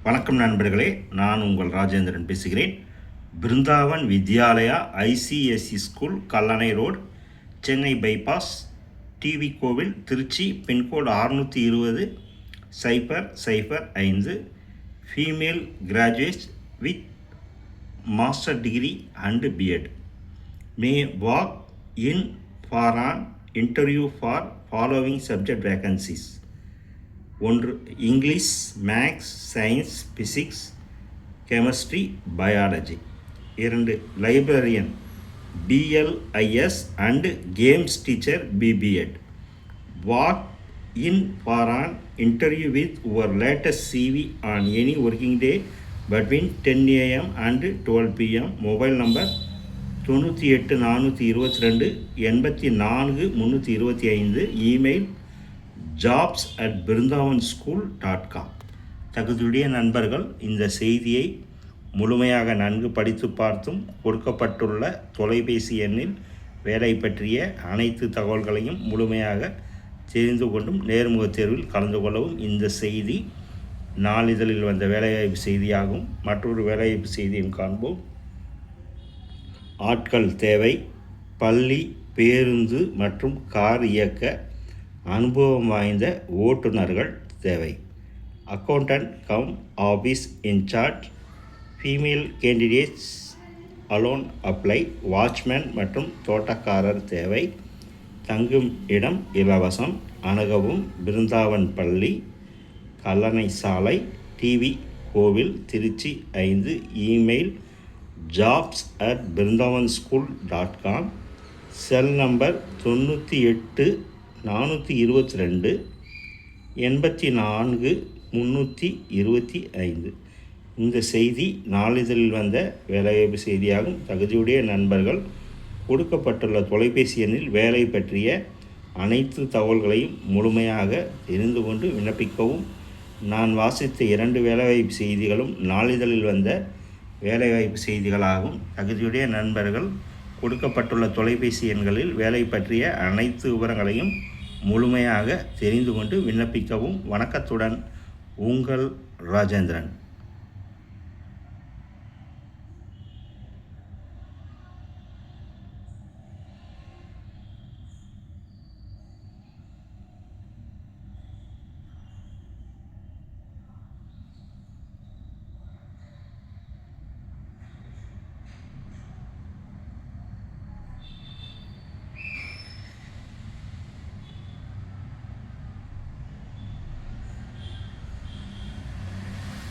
வணக்கம் நண்பர்களே, நான் உங்கள் ராஜேந்திரன் பேசுகிறேன். Brindavan Vidyalaya ICSE school, Kallanai road, Chennai bypass, TV Kovil, Trichy. Pincode 620-005. Female graduates with master degree and BEd may walk in for an interview for following subject vacancies. 1. English, maths, science, physics, chemistry, biology. 2. Librarian, BLIS and games teacher, BBEd. Walk in for an interview with your latest CV on any working day between 10 AM and 12 PM. Mobile number 98 422 84 325. Email jobs@brindavanschool.com. தகுதியுடைய நண்பர்கள் இந்த செய்தியை முழுமையாக நன்கு படித்து பார்த்தும் கொடுக்கப்பட்டுள்ள தொலைபேசி எண்ணில் வேலை பற்றிய அனைத்து தகவல்களையும் முழுமையாக தெரிந்து கொண்டும் நேர்முகத் தேர்வில் கலந்து கொள்ளவும். இந்த செய்தி நாளிதழில் வந்த வேலைவாய்ப்பு செய்தியாகும். மற்றொரு வேலைவாய்ப்பு செய்தியும் காண்போம். ஆட்கள் தேவை. பள்ளி, பேருந்து மற்றும் கார் இயக்க அனுபவம் வாய்ந்த ஓட்டுநர்கள் தேவை. Accountant cum office incharge. Female candidates alone apply. Watchman மற்றும் தோட்டக்காரர் தேவை. தங்கும் இடம் இலவசம். அணுகவும் பிருந்தாவன் பள்ளி, கல்லணை சாலை, TV Kovil, Trichy 5. Email jobs@brindavanSchool.com. Cell number 98 422 84 325. இந்த செய்தி நாளிதழில் வந்த வேலைவாய்ப்பு செய்தியாகும். தகுதியுடைய நண்பர்கள் கொடுக்கப்பட்டுள்ள தொலைபேசி எண்ணில் வேலை பற்றிய அனைத்து தகவல்களையும் முழுமையாக தெரிந்து கொண்டு விண்ணப்பிக்கவும். நான் வாசித்த 2 வேலைவாய்ப்பு செய்திகளும் நாளிதழில் வந்த வேலைவாய்ப்பு செய்திகளாகும். தகுதியுடைய நண்பர்கள் கொடுக்கப்பட்டுள்ள தொலைபேசி எண்களில் வேலை பற்றிய அனைத்து விவரங்களையும் முழுமையாக தெரிந்து கொண்டு விண்ணப்பிக்கவும். வணக்கத்துடன், உங்கள் ராஜேந்திரன்.